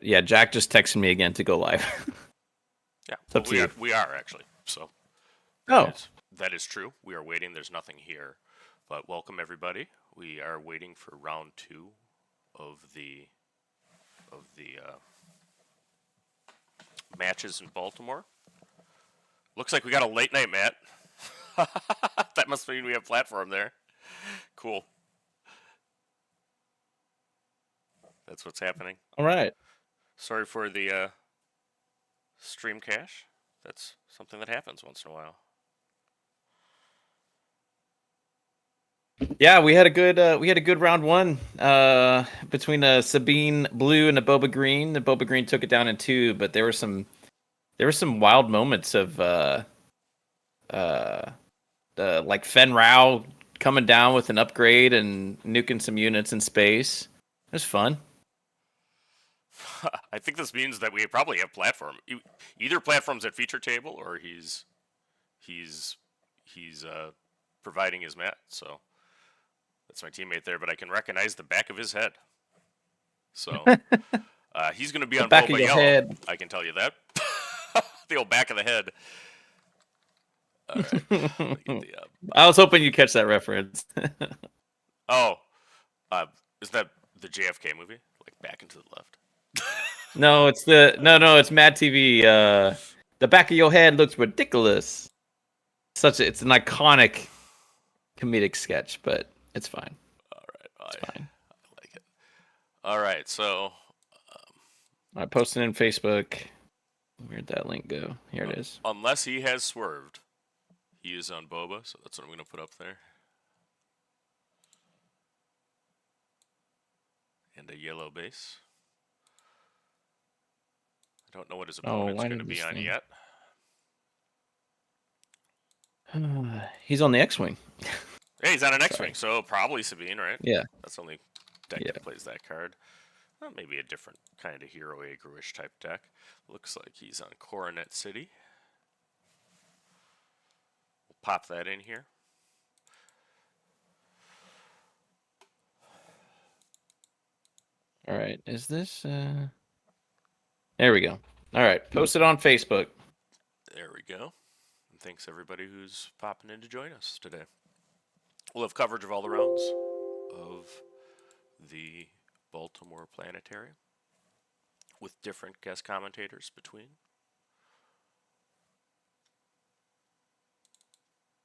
Yeah, Jack just texted me again to go live. Yeah, It's up to you. we are actually. So Oh, that is true. We are waiting. There's nothing here, but welcome everybody. We are waiting for round 2 of the matches in Baltimore. Looks like we got a late night, Matt. That must mean we have platform there. Cool. That's what's happening. all right. Sorry for the stream cache. That's something that happens once in a while. Yeah, we had a good round 1 between Sabine Blue and the Boba Green. The Boba Green took it down in 2, but there were some wild moments of like Fen Rao coming down with an upgrade and nuking some units in space. It was fun. I think this means that we probably have platform. Either platform's at feature table or he's providing his mat. So that's my teammate there, but I can recognize the back of his head. So he's going to be on back Boba of your Yellow. head. I can tell you that. The old back of the head. All right. I was hoping you catch that reference. Is that the JFK movie? Like Back and to the Left? No, it's Mad TV. The back of your head looks ridiculous. It's an iconic comedic sketch, but it's fine. All right, it's fine. I like it. All right, so I posted it in Facebook. Where'd that link go? Here it is. Unless he has swerved, he is on Boba, so that's what I'm going to put up there. And a yellow base. I don't know what his opponent's going to be on yet. He's on the X-Wing. Yeah, he's on an X-Wing, so probably Sabine, right? Yeah. That's the only deck that plays that card. Well, maybe a different kind of hero aggro-ish type deck. Looks like he's on Coronet City. We'll pop that in here. All right, is this... There we go. All right, post it on Facebook. There we go. And thanks everybody who's popping in to join us today. We'll have coverage of all the rounds of the Baltimore Planetary with different guest commentators between.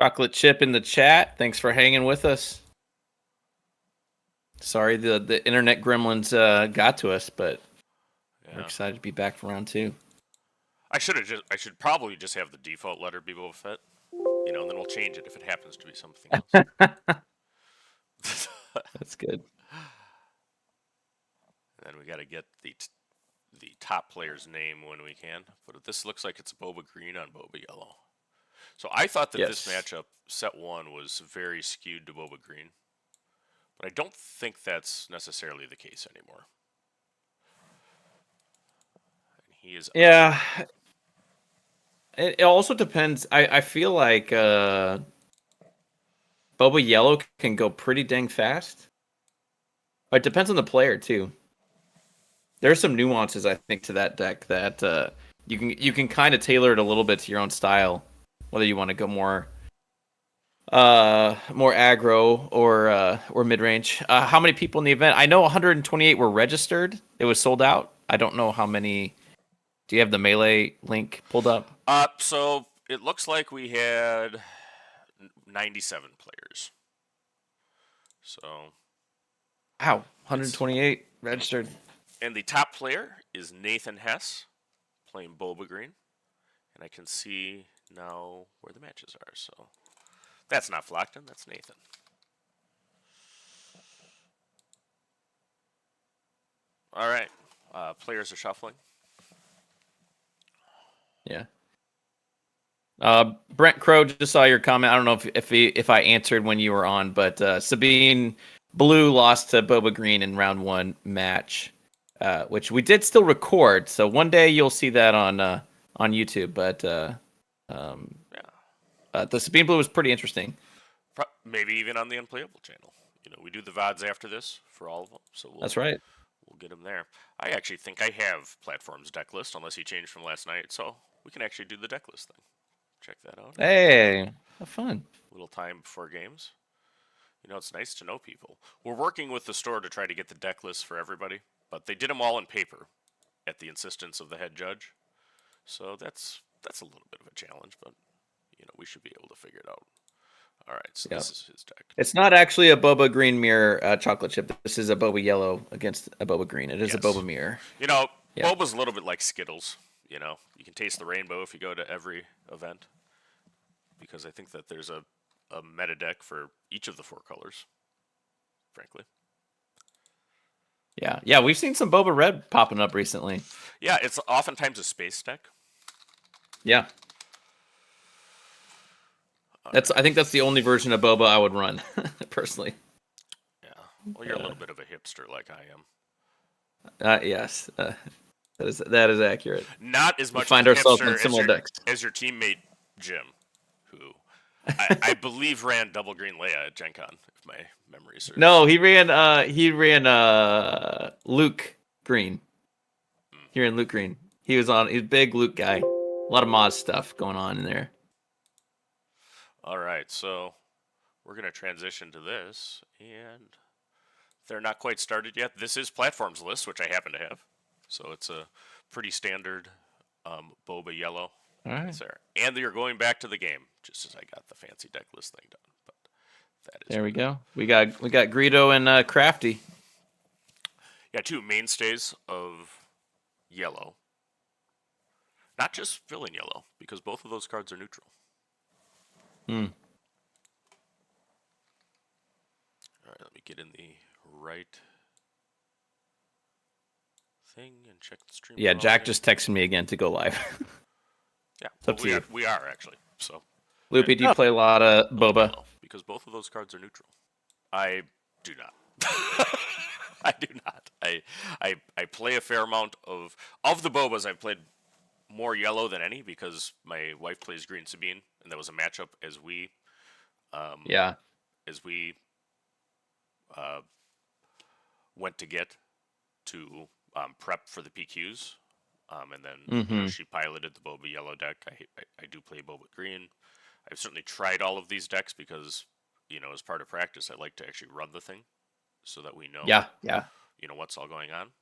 Chocolate Chip in the chat. Thanks for hanging with us. Sorry the internet gremlins got to us, but we're excited to be back for round 2. I should probably just have the default letter be Boba Fett, and then we'll change it if it happens to be something else. That's good. And then we got to get the top player's name when we can. But this looks like it's Boba Green on Boba Yellow. So I thought that this matchup, set 1, was very skewed to Boba Green. But I don't think that's necessarily the case anymore. And he is... Yeah. It also depends. I feel like Boba Yellow can go pretty dang fast. It depends on the player, too. There's some nuances, I think, to that deck that you can kind of tailor it a little bit to your own style, whether you want to go more aggro or mid range. How many people in the event? I know 128 were registered. It was sold out. I don't know how many. Do you have the Melee link pulled up? So it looks like we had 97 players. So. Wow, 128 registered. And the top player is Nathan Hess, playing Boba Green. And I can see now where the matches are. So that's not Flockton, that's Nathan. All right, players are shuffling. Yeah. Brent Crow, just saw your comment. I don't know if I answered when you were on, but Sabine Blue lost to Boba Green in round 1 match. Which we did still record, so one day you'll see that on YouTube. But the Sabine Blue was pretty interesting. Maybe even on the Unplayable channel. We do the VODs after this for all of them. So that's right. we'll get him there. I actually think I have Platform's deck list, unless he changed from last night, so we can actually do the deck list thing. Check that out. Hey, have fun. Little time before games. You know, it's nice to know people. We're working with the store to try to get the deck lists for everybody, but they did them all in paper at the insistence of the head judge. So that's a little bit of a challenge, but you know, we should be able to figure it out. All right, so this is his deck. It's not actually a boba green mirror chocolate chip. This is a boba yellow against a boba green. It is a boba mirror. You know, boba's a little bit like Skittles. You know, you can taste the rainbow if you go to every event, because I think that there's a meta deck for each of the 4 colors, frankly. Yeah, we've seen some boba red popping up recently. Yeah, it's oftentimes a space deck. Yeah. I think that's the only version of boba I would run, personally. Yeah. Well, you're a little bit of a hipster like I am. Yes. That is accurate. Not as much find of a ourselves hipster in similar decks as your teammate Jim, who I believe ran double green Leia at Gen Con, if my memory serves. No, he ran Luke Green. He ran Luke Green. He's a big Luke guy. A lot of Maz stuff going on in there. All right, so we're going to transition to this, and they're not quite started yet. This is Platform's list, which I happen to have. So it's a pretty standard boba yellow. All right. There. And you're going back to the game, just as I got the fancy deck list thing done. But that is there we go. We got Greedo and Crafty. Yeah, 2 mainstays of yellow. Not just villain yellow, because both of those cards are neutral. All right, let me get in the right thing and check the stream. Yeah, Jack just texted me again to go live. Yeah, well, we are actually. So, Loopy, do you play a lot of boba? No, because both of those cards are neutral. I do not. I do not. I play a fair amount of the bobas. I've played more yellow than any because my wife plays green Sabine, and that was a matchup as we went to get to prep for the PQs, and then you know, she piloted the boba yellow deck. I do play boba green. I've certainly tried all of these decks because, you know, as part of practice, I like to actually run the thing so that we know, you know, what's all going on.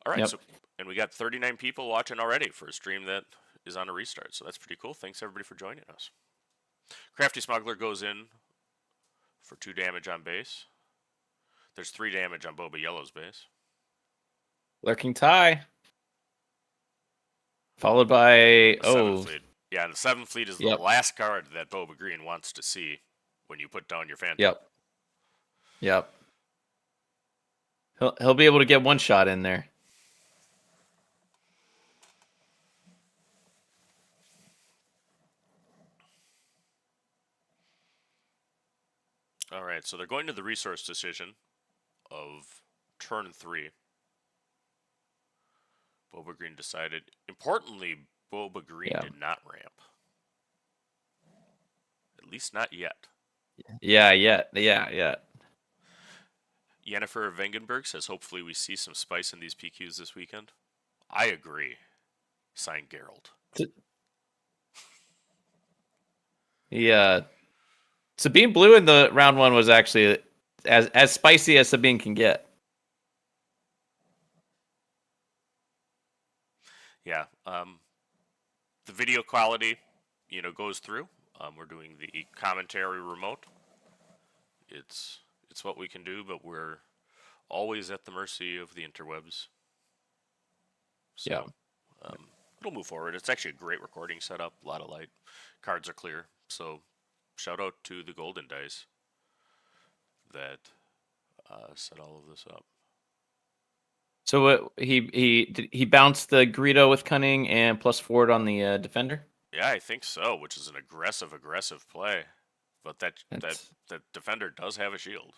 All right, so and we got 39 people watching already for a stream that is on a restart, so that's pretty cool. Thanks everybody for joining us. Crafty Smuggler goes in for 2 damage on base. There's 3 damage on Boba Yellow's base. Lurking Tie. Followed by Fleet. Yeah, and the 7th Fleet is the last card that Boba Green wants to see when you put down your Phantom. Yep. He'll be able to get one shot in there. All right, so they're going to the resource decision of turn 3. Boba Green decided. Importantly, Boba Green did not ramp. At least not yet. Yeah. Yennefer Vengenberg says, hopefully we see some spice in these PQs this weekend. I agree. Signed, Geralt. Yeah. Sabine Blue in the round 1 was actually as spicy as Sabine can get. Yeah. The video quality, you know, goes through. We're doing the commentary remote. It's what we can do, but we're always at the mercy of the interwebs. So, it'll move forward. It's actually a great recording setup. A lot of light. Cards are clear. So, shout out to the Golden Dice that set all of this up. So he bounced the Greedo with Cunning and +4 on the Defender? Yeah, I think so, which is an aggressive play. But that Defender does have a shield.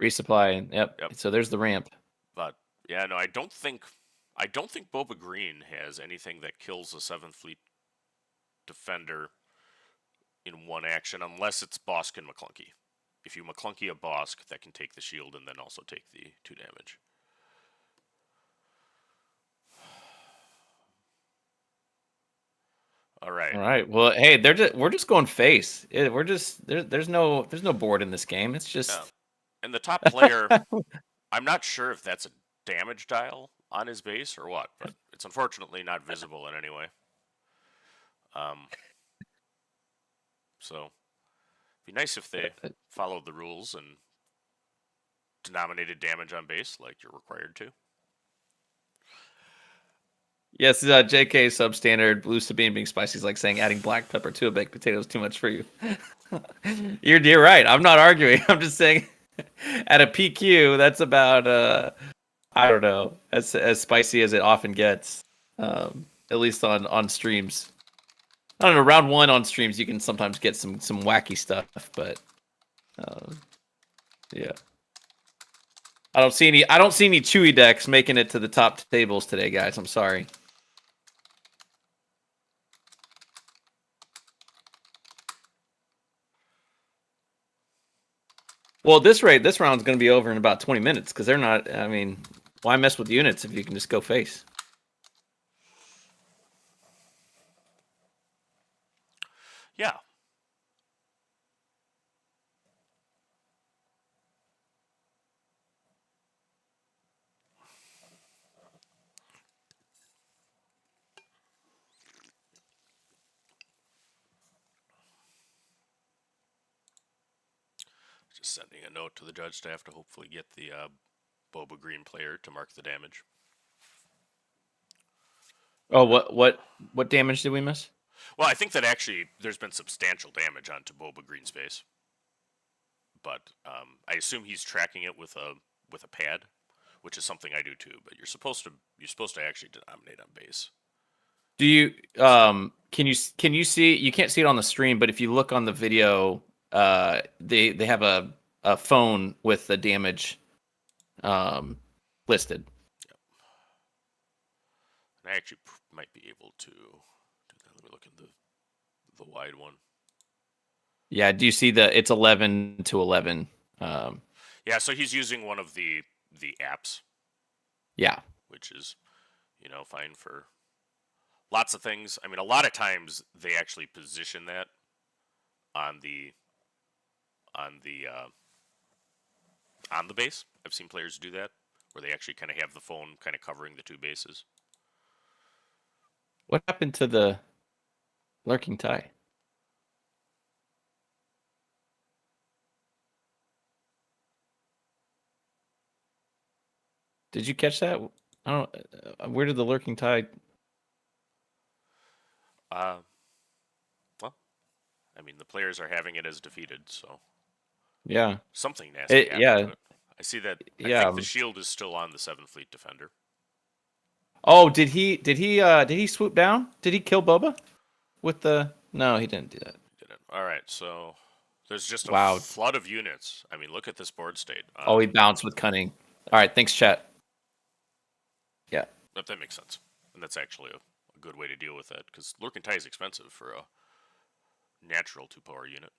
Resupply, yep. So there's the ramp. But yeah, no, I don't think Boba Green has anything that kills the 7th Fleet Defender in one action, unless it's Boskin McClunky. if you McClunky a Bosk, that can take the shield and then also take the 2 damage. All right. All right. Well, hey, we're just going face. We're just there's no board in this game. It's just And the top player, I'm not sure if that's a damage dial on his base or what, but it's unfortunately not visible in any way. So it'd be nice if they followed the rules and denominated damage on base like you're required to. Yes, JK substandard. Blue Sabine being spicy is like saying adding black pepper to a baked potato is too much for you. You're right. I'm not arguing. I'm just saying at a PQ, that's about I don't know, as spicy as it often gets. At least on streams. I don't know, round 1 on streams you can sometimes get some wacky stuff, but yeah. I don't see any Chewy decks making it to the top tables today, guys. I'm sorry. Well, at this rate, this round's going to be over in about 20 minutes because they're not. I mean, why mess with units if you can just go face? Yeah. Just sending a note to the judge staff to hopefully get the Boba Green player to mark the damage. Oh, what damage did we miss? Well, I think that actually there's been substantial damage onto Boba Green's base, but I assume he's tracking it with a pad, which is something I do too. But you're supposed to actually denominate on base. Do you can you see? You can't see it on the stream, but if you look on the video, they have a phone with the damage listed. Yep. And I actually might be able to do that. Let me look at the wide one. Yeah, do you see it's 11 to 11? Yeah, so he's using one of the apps. Yeah, which is, fine for lots of things. I mean, a lot of times they actually position that on the base. I've seen players do that, where they actually kind of have the phone kind of covering the 2 bases. What happened to the lurking tie? Did you catch that? I don't. Where did the lurking tie? Well, I mean, the players are having it as defeated, so Yeah, something nasty happened yeah. to it. I see that. I think the shield is still on the 7th Fleet Defender. Oh, did he swoop down? Did he kill Boba with the? No, he didn't do that. He didn't. All right, so there's just a flood of units. I mean, look at this board state. Oh, he bounced with cunning. All right, thanks, chat. Yeah, that makes sense, and that's actually a good way to deal with that because lurking tie is expensive for a natural 2-power unit.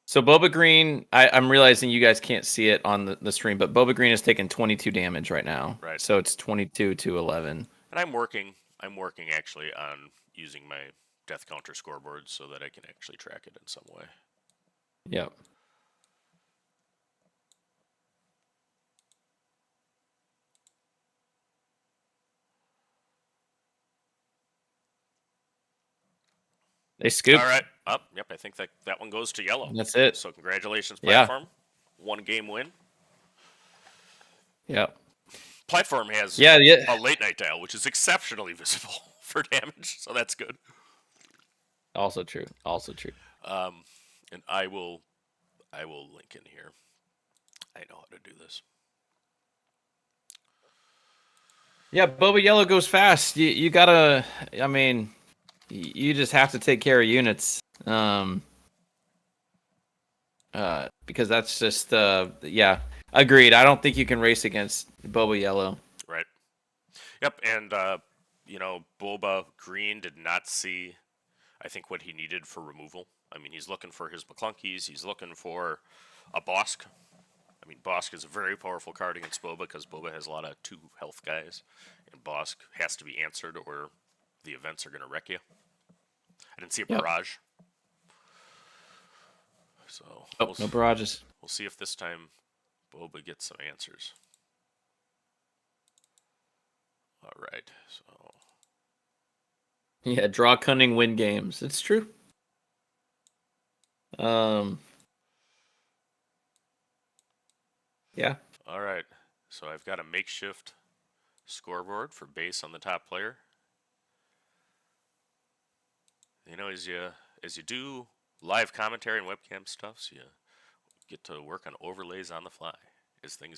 So Boba Green, I'm realizing you guys can't see it on the stream, but Boba Green has taken 22 damage right now. Right. So it's 22 to 11. And I'm working actually on using my death counter scoreboard so that I can actually track it in some way. Yep. They scooped. All right. Yep. I think that one goes to yellow. That's it. So congratulations, Platform. Yeah. 1 game win. Yep. Platform has a late night dial, which is exceptionally visible for damage. So that's good. Also true. And I will link in here. I know how to do this. Yeah, Boba Yellow goes fast. You gotta. I mean, you just have to take care of units. Because that's just yeah. Agreed. I don't think you can race against Boba Yellow. Right. Yep. And Boba Green did not see, I think, what he needed for removal. I mean, he's looking for his McClunkies. He's looking for a Bosk. I mean, Bosk is a very powerful card against Boba because Boba has a lot of 2 health guys, and Bosk has to be answered or the events are going to wreck you. I didn't see a barrage. So no barrages. We'll see if this time Boba gets some answers. All right, so yeah, draw cunning, win games. It's true. Yeah. All right, so I've got a makeshift scoreboard for base on the top player. You know, as you do live commentary and webcam stuff, so you get to work on overlays on the fly as things